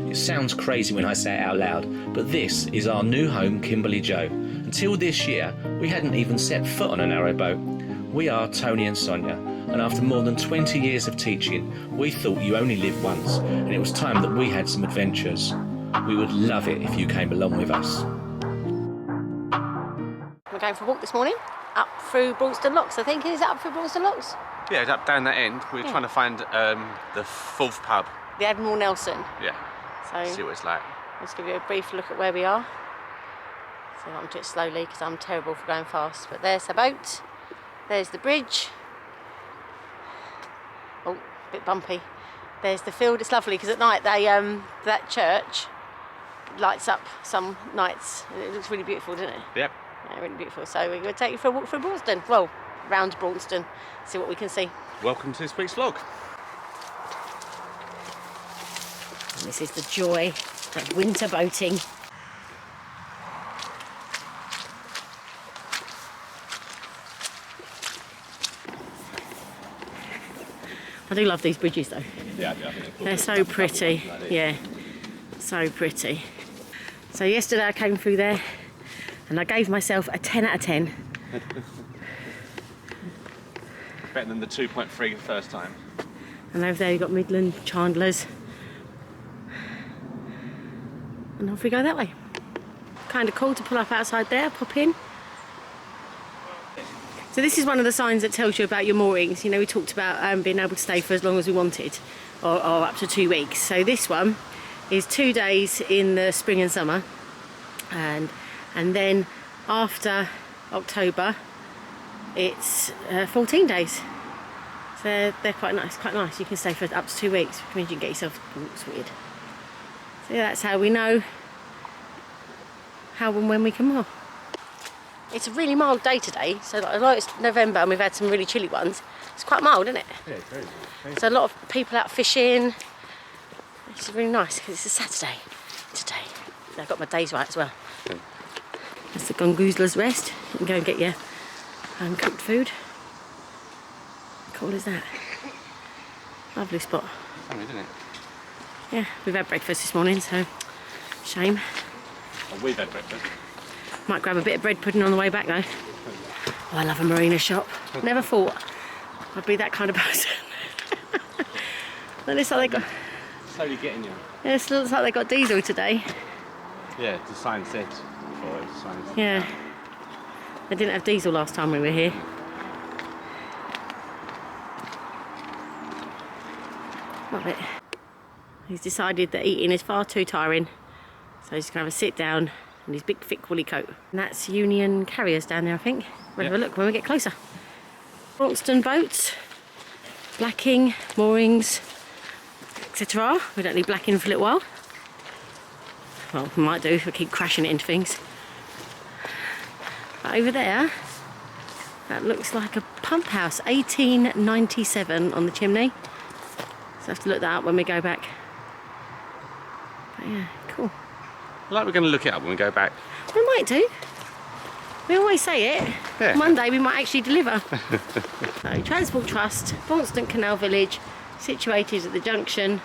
It sounds crazy when I say it out loud, but this is our new home, Kimberleyjo. Until this year, we hadn't even set foot on a narrowboat. We are Tony and Sonia, and after more than 20 years of teaching, we thought you only live once, and it was time that we had some adventures. We would love it if you came along with us. We're going for a walk this morning, up through Braunston Locks, I think. Is it up through Braunston Locks? Yeah, it's up down that end. We're trying to find the fourth pub. The Admiral Nelson. Yeah. So See what it's like. let's give you a brief look at where we are. So I'm doing it slowly because I'm terrible for going fast. But there's the boat. There's the bridge. Oh, a bit bumpy. There's the field. It's lovely because at night they that church lights up some nights. It looks really beautiful, doesn't it? Yep. Yeah, really beautiful. So we're going to take you for a walk through Braunston. Well, round Braunston, see what we can see. Welcome to this week's vlog. And this is the joy of winter boating. I do love these bridges though. Yeah, They're so pretty. Yeah, so pretty. So yesterday I came through there and I gave myself a 10 out of 10. Better than the 2.3 the first time. And over there you've got Midland, Chandler's. And off we go that way. Kind of cool to pull up outside there, pop in. So this is one of the signs that tells you about your moorings. You know, we talked about being able to stay for as long as we wanted, or up to 2 weeks. So this one is 2 days in the spring and summer, and then after October, it's 14 days. So they're quite nice, quite nice. You can stay for up to 2 weeks, which means you can get yourself sorted. So yeah, that's how we know how and when we can moor. It's a really mild day today, so although it's November and we've had some really chilly ones, it's quite mild, isn't it? Yeah, it's very good. So a lot of people out fishing. It's really nice because it's a Saturday today. I've got my days right as well. Okay. That's the Gongoozler's Rest. You can go and get your cooked food. How cool is that? Lovely spot. Funny, isn't it? Yeah, we've had breakfast this morning, so shame. Oh, we've had breakfast. Might grab a bit of bread pudding on the way back though. Oh, I love a marina shop. Never thought I'd be that kind of person. It looks like they got. Slowly getting you. Yeah, it looks like they got diesel today. Yeah, the sign said before it. The sign said Yeah. They didn't have diesel last time we were here. Love it. He's decided that eating is far too tiring, so he's going to have a sit down in his big thick woolly coat. And that's Union Carriers down there, I think. We'll have a look when we get closer. Braunston boats, blacking, moorings, etc. We don't need blacking for a little while. Well, we might do if we keep crashing it into things. But over there, that looks like a pump house, 1897 on the chimney. So I have to look that up when we go back. But yeah, cool. Like we're going to look it up when we go back. We might do. We always say it. Yeah. One day we might actually deliver. So, Transport Trust, Braunston Canal Village, situated at the junction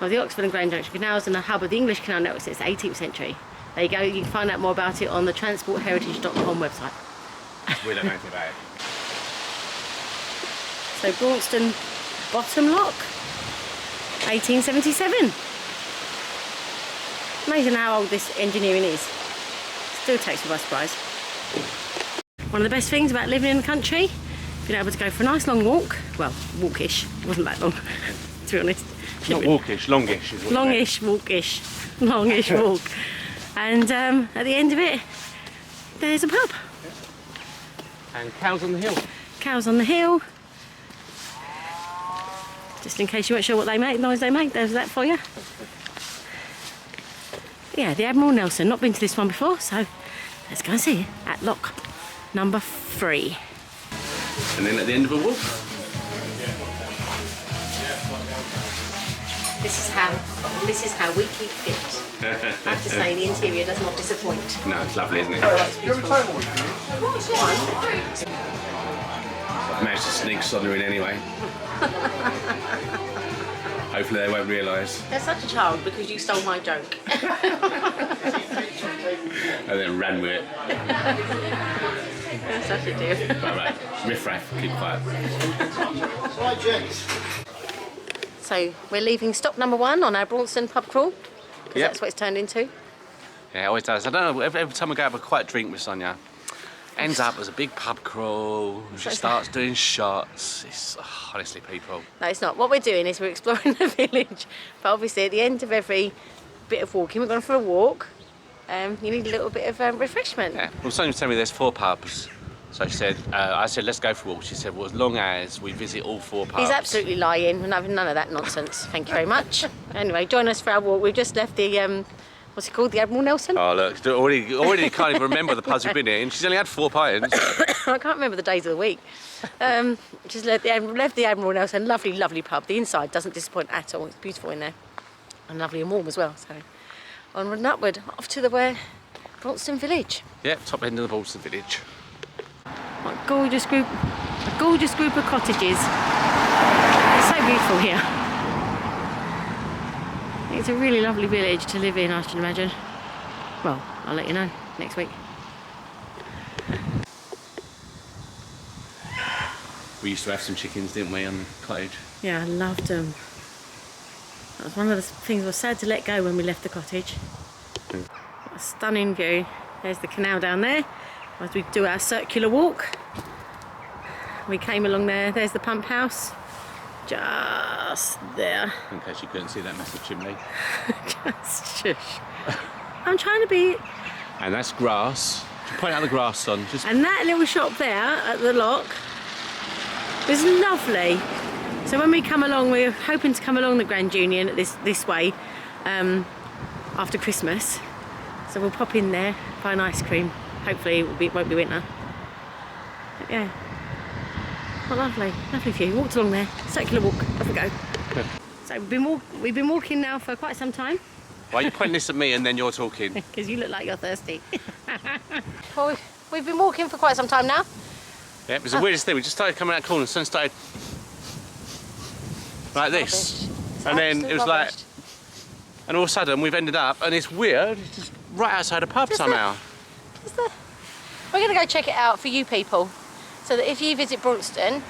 of the Oxford and Grand Junction canals and the hub of the English canal network since the 18th century. There you go, you can find out more about it on the transportheritage.com website. We don't know anything about it. So Braunston Bottom Lock, 1877. Amazing how old this engineering is. Still takes me by surprise. One of the best things about living in the country, being able to go for a nice long walk. Well, walkish. It wasn't that long, to be honest. Not walkish, longish is what Longish, walkish, longish walk. And at the end of it, there's a pub. And cows on the hill. Cows on the hill. Just in case you weren't sure what they make, noise they make, there's that for you. Yeah, the Admiral Nelson. Not been to this one before, so let's go and see it at lock number 3. And then at the end of a walk. This is how we keep fit. I have to say, the interior does not disappoint. No, it's lovely, isn't it? Managed to sneak Sonia in anyway. Hopefully they won't realise. They're such a child because you stole my joke. And then ran with it. They're such a dear. Right. Riff raff, keep quiet. So we're leaving stop number 1 on our Braunston pub crawl, because Yep. that's what it's turned into. Yeah, it always does. I don't know, every time I go have a quiet drink with Sonia, ends up as a big pub crawl. She starts doing shots. It's honestly, people. No, it's not. What we're doing is we're exploring the village, but obviously at the end of every bit of walking, we're going for a walk. You need a little bit of refreshment. Yeah. Well, Sonia was telling me there's 4 pubs. So she said, I said, let's go for a walk. She said, well, as long as we visit all 4 pubs. He's absolutely lying. We're having none of that nonsense. Thank you very much. Anyway, join us for our walk. We've just left the, what's it called? The Admiral Nelson? Oh, look, already can't even remember the pubs we've been in. She's only had 4 pints. I can't remember the days of the week. Just left the Admiral Nelson. Lovely, lovely pub. The inside doesn't disappoint at all. It's beautiful in there. And lovely and warm as well. So onward and upward, off to the Braunston village. Yep, top end of the Braunston village. What a gorgeous group of cottages. It's so beautiful here. It's a really lovely village to live in, I should imagine. Well, I'll let you know next week. We used to have some chickens, didn't we, on the cottage? Yeah, I loved them. That was one of the things I was sad to let go when we left the cottage. What a stunning view. There's the canal down there. As we do our circular walk, we came along there. There's the pump house, just there. In case you couldn't see that massive chimney. Just shush. I'm trying to be. And that's grass. Just point out the grass, son. Just And that little shop there at the lock was lovely. So when we come along, we're hoping to come along the Grand Union this way after Christmas. So we'll pop in there, buy an ice cream. Hopefully it won't be winter. But yeah, what lovely view. Walked along there, circular walk, off we go. So we've been walking now for quite some time. why are you pointing this at me and then you're talking? Because you look like you're thirsty. Well, we've been walking for quite some time now. Yeah, it was the weirdest thing. We just started coming out the corner and sun started like this. And then it was like, and all of a sudden we've ended up, and it's weird, it's just right outside a pub somehow. We're going to go check it out for you people, so that if you visit Braunston,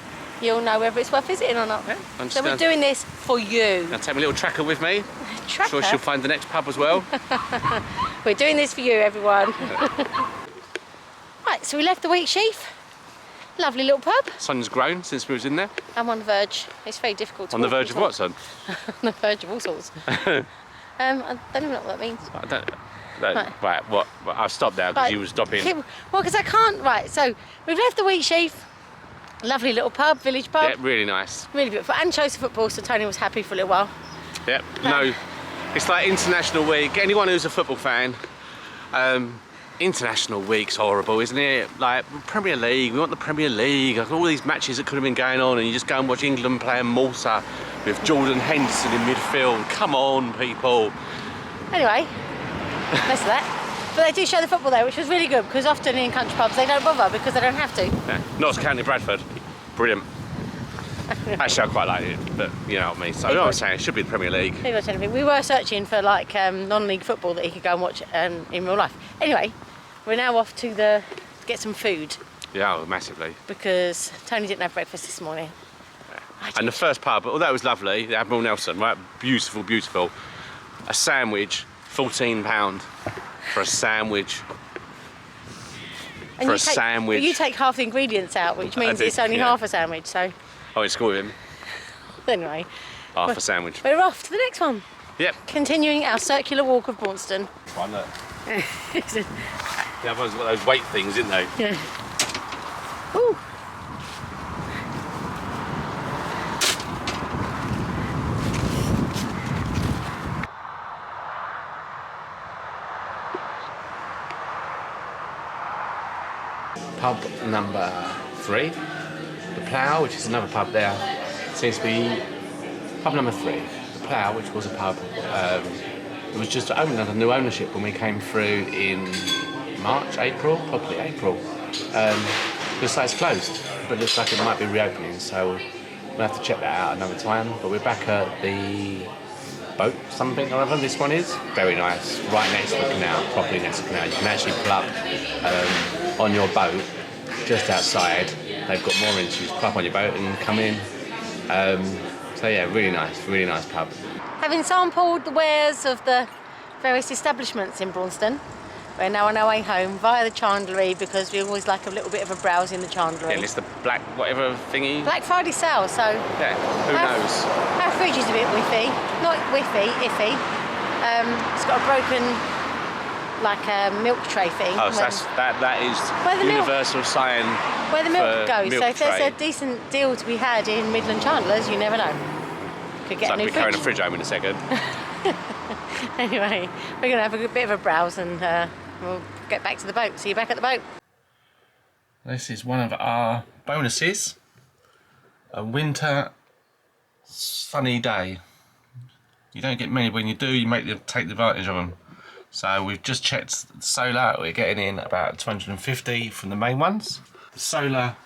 you'll know whether it's worth visiting or not. Yeah, so we're doing this for you. I'll take my little tracker with me. Tracker? I'm sure she'll find the next pub as well. We're doing this for you, everyone. Right, so we left the Wheat Sheaf. Lovely little pub. Sun's grown since we was in there. I'm on the verge. It's very difficult to On the walk verge of what, son? On the verge of all sorts. I don't even know what that means. I don't, right, what? I'll stop there because Right. you were stopping. Well, because I can't. Right, so we've left the Wheat Sheaf. Lovely little pub, village pub. Yeah, really nice. Really beautiful. And chose the football, so Tony was happy for a little while. Yep. No, it's like international week. Anyone who's a football fan, international week's horrible, isn't it? Like Premier League, we want the Premier League. Like, all these matches that could have been going on, and you just go and watch England playing Malta with Jordan Henderson in midfield. Come on, people. Anyway, less of that. But they do show the football there, which was really good, because often in country pubs they don't bother because they don't have to. Yeah. Notts County Bradford, brilliant. Actually, I quite like it, but you know what I mean. So, you know what I'm saying, it should be the Premier League. Pretty much anything. We were searching for like non-league football that he could go and watch in real life. Anyway, we're now off to get some food. Yeah, oh, massively. Because Tony didn't have breakfast this morning. Yeah. And the first pub, although it was lovely, the Admiral Nelson, right? Beautiful, beautiful. A sandwich, £14 for a sandwich. And for a sandwich. But you take half the ingredients out, which means did, it's only yeah. half a sandwich. So Oh, it's good with him. anyway, Half a sandwich. we're off to the next one. Yep. Continuing our circular walk of Braunston. Fine, look. The other one's got those weight things, didn't they? Yeah. Ooh. Pub number 3, the Plough, which is another pub there, seems to be pub number 3. The Plough, which was a pub, it was just owned under new ownership when we came through in March, April, probably April. Looks like it's closed, but looks like it might be reopening, so We'll have to check that out another time. But we're back at the boat, something or other. This one is very nice, right next to the canal, properly next to the canal. You can actually pull up on your boat just outside. They've got more inches. Pull up on your boat and come in. So yeah, really nice pub. Having sampled the wares of the various establishments in Braunston, we're now on our way home via the chandlery because we always like a little bit of a browse in the chandlery. Yeah, it's the black whatever thingy. Black Friday sale, so Yeah, who knows? Our fridge is a bit whiffy, not whiffy, iffy. It's got a broken, like a milk tray thing. Oh, so that is where the universal sign where the milk goes. Milk so if there's tray. a decent deal to be had in Midland Chandlers, you never know. Could get So a I'll new be fridge. carrying a fridge home in a second. Anyway, we're going to have a bit of a browse and we'll get back to the boat. See you back at the boat. This is one of our bonuses. A winter sunny day. You don't get many, when you do, you take the advantage of them. So we've just checked the solar, we're getting in about 250 from the main ones. The solar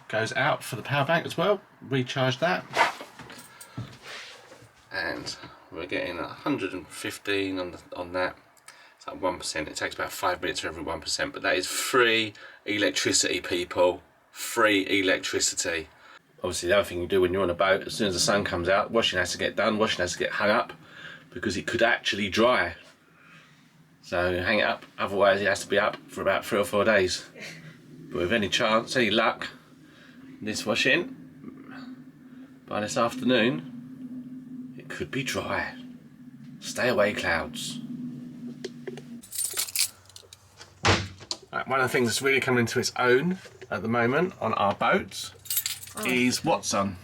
goes out for the power bank as well, recharge that. And we're getting 115 on that. It's like 1%. It takes about 5 minutes for every 1%, but that is free electricity, people. Free electricity. Obviously, the other thing you do when you're on a boat, as soon as the sun comes out, washing has to get done, washing has to get hung up, because it could actually dry. So hang it up, otherwise it has to be up for about 3 or 4 days. But with any chance, any luck, this washing, by this afternoon, it could be dry. Stay away, clouds. Right, one of the things that's really coming into its own at the moment on our boat is what's on.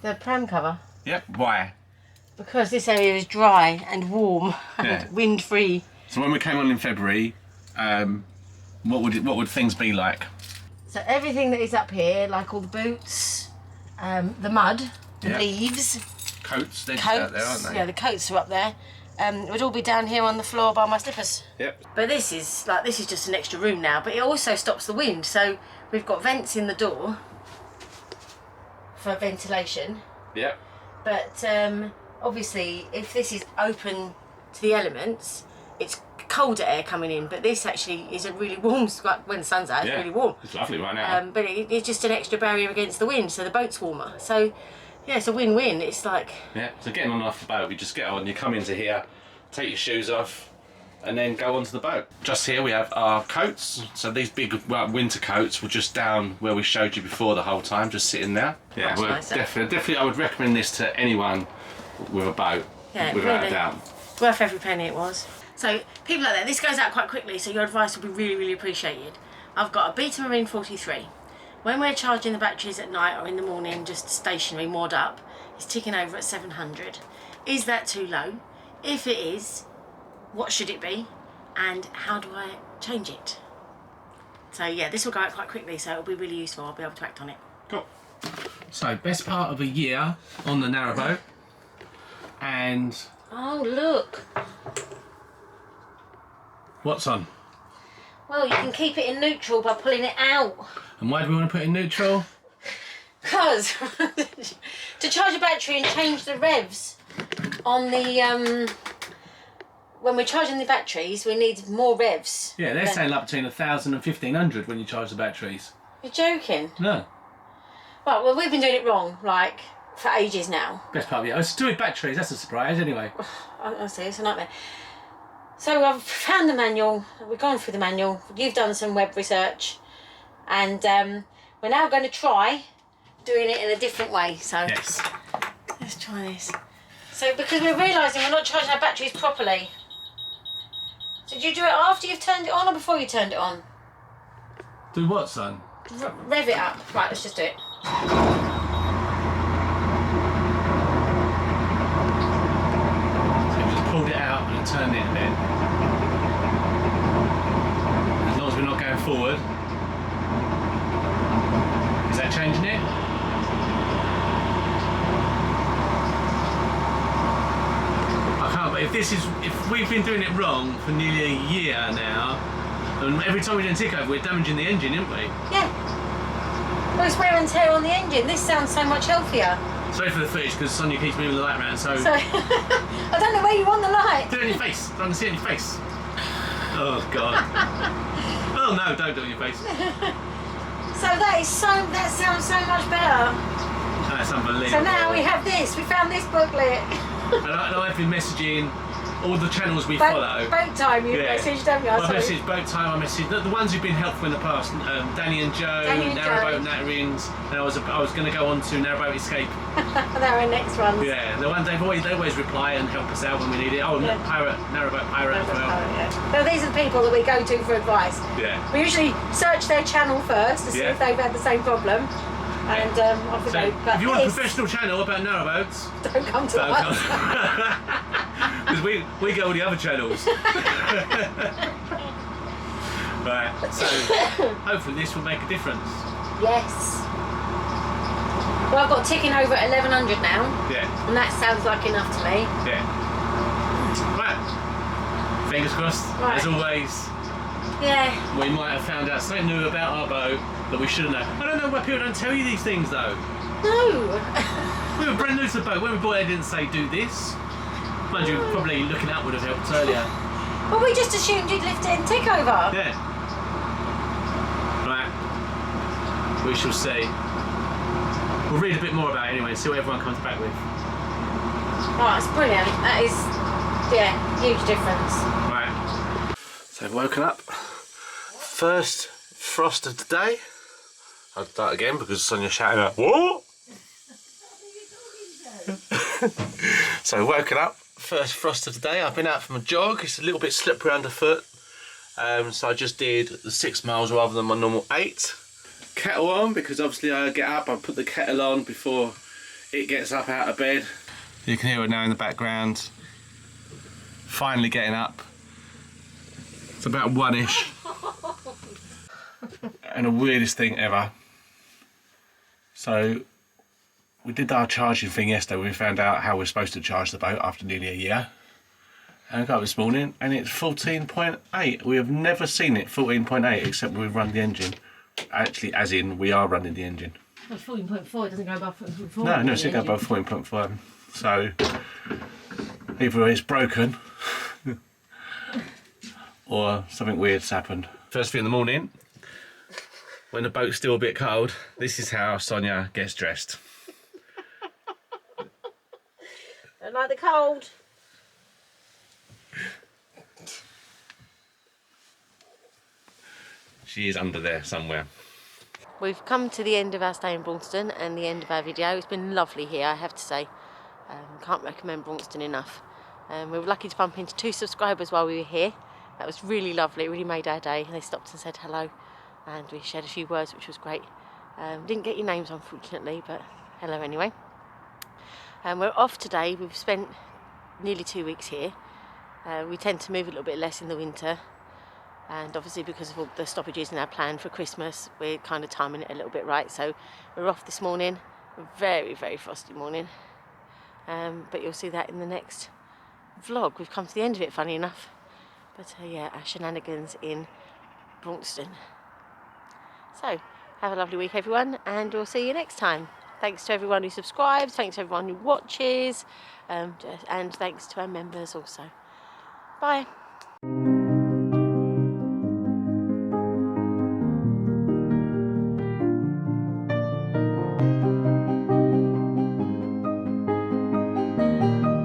The pram cover. Yep, why? Because this area is dry and warm and wind-free. So when we came on in February, what would things be like? So everything that is up here, like all the boots, the mud, the leaves, Coats, they're just out there, aren't they? Yeah, the coats are up there. It would all be down here on the floor by my slippers. Yep. But this is just an extra room now, but it also stops the wind. So we've got vents in the door for ventilation. Yep. But obviously, if this is open to the elements, it's colder air coming in. But this actually is a really warm. When the sun's out, it's really warm. It's lovely right now. But it's just an extra barrier against the wind, so the boat's warmer. So yeah, it's a win-win. It's like So getting on and off the boat, you just get on, you come into here, take your shoes off, and then go onto the boat. Just here we have our coats. So these big winter coats were just down where we showed you before the whole time, just sitting there. Yeah, That's nicer. definitely I would recommend this to anyone with a boat, without a doubt. Worth every penny it was. So people like that, this goes out quite quickly, so your advice will be really, really appreciated. I've got a Beta Marine 43. When we're charging the batteries at night or in the morning, just stationary, moored up, it's ticking over at 700. Is that too low? If it is, what should it be? And how do I change it? So yeah, this will go out quite quickly, so it'll be really useful. I'll be able to act on it. Cool. So best part of a year on the narrowboat, and Oh, look. what's on? Well, you can keep it in neutral by pulling it out. And why do we want to put it in neutral? Because to charge a battery and change the revs on the when we're charging the batteries, we need more revs. Yeah, they're saying like between 1,000 and 1,500 when you charge the batteries. You're joking? No. Right, well, we've been doing it wrong, like, for ages now. Best part of it. It's to do with batteries, that's a surprise anyway. Honestly, it's a nightmare. So I've found the manual, we've gone through the manual, you've done some web research, and we're now going to try doing it in a different way. So Yes. let's try this. So because we're realising we're not charging our batteries properly. Did you do it after you've turned it on or before you turned it on? Do what, son? Rev it up. Right, let's just do it. So you just pulled it out and turned it a bit. As long as we're not going forward. Is that changing it? I can't, but if we've been doing it wrong for nearly a year now, and every time we do a tick over, we're damaging the engine, aren't we? Yeah. Well, it's wear and tear on the engine. This sounds so much healthier. Sorry for the footage because Sonia keeps moving the light around, so... I don't know where you want the light. Do it on your face. I can see it on your face. Oh, God. Oh, no, don't do it on your face. So that sounds so much better. That's unbelievable. So now we have this. We found this booklet. And I've been messaging all the channels we follow. Boat time you messaged, don't you? I messaged Boat Time, I messaged the ones who've been helpful in the past, Danny and Joe, Narrowboat Natterings, and I was going to go on to Narrowboat Escape. They're our next ones. Yeah, the ones they always reply and help us out when we need it. Oh, yeah. Narrowboat Pirate as well. So these are the people that we go to for advice. Yeah. We usually search their channel first to see if they've had the same problem. And off we go. But if you want a professional channel about narrowboats, don't come to us. Because we go all the other channels. Right, so hopefully this will make a difference. Yes. Well, I've got ticking over at 1100 now. Yeah. And that sounds like enough to me. Yeah. Right. Fingers crossed, as always. Yeah. We might have found out something new about our boat that we should have known. I don't know why people don't tell you these things though. No. We were brand new to the boat. When we bought it, they didn't say do this. Mind you, probably looking up would have helped earlier. Well, we just assumed you'd lift it and tick over. Yeah. Right. We shall see. We'll read a bit more about it anyway and see what everyone comes back with. Oh, that's brilliant. That is, yeah, huge difference. Right. So I've woken up. First frost of the day. I'll start again because Sonia's shouting out, what? So woken up, first frost of the day. I've been out for my jog. It's a little bit slippery underfoot. So I just did the 6 miles rather than my normal 8. Kettle on because obviously I get up, I put the kettle on before it gets up out of bed. You can hear it now in the background. Finally getting up. It's about 1ish. And the weirdest thing ever. So we did our charging thing yesterday. We found out how we're supposed to charge the boat after nearly a year. And I got up this morning and it's 14.8. We have never seen it 14.8 except we've run the engine. Actually, as in we are running the engine. Well, 14.4, it doesn't go above 14.4. No, it doesn't go above 14.5. So either it's broken or something weird's happened. First thing in the morning, when the boat's still a bit cold, this is how Sonia gets dressed. Don't like the cold. She is under there somewhere. We've come to the end of our stay in Braunston and the end of our video. It's been lovely here, I have to say. Can't recommend Braunston enough. We were lucky to bump into 2 subscribers while we were here. That was really lovely, it really made our day. They stopped and said hello and we shared a few words, which was great. Didn't get your names unfortunately, but hello anyway. We're off today. We've spent nearly 2 weeks here. We tend to move a little bit less in the winter. And obviously because of all the stoppages in our plan for Christmas, we're kind of timing it a little bit right. So we're off this morning, a very, very frosty morning. But you'll see that in the next vlog. We've come to the end of it, funny enough. But yeah, our shenanigans in Braunston. So, have a lovely week everyone, and we'll see you next time. Thanks to everyone who subscribes, thanks to everyone who watches, and thanks to our members also. Bye.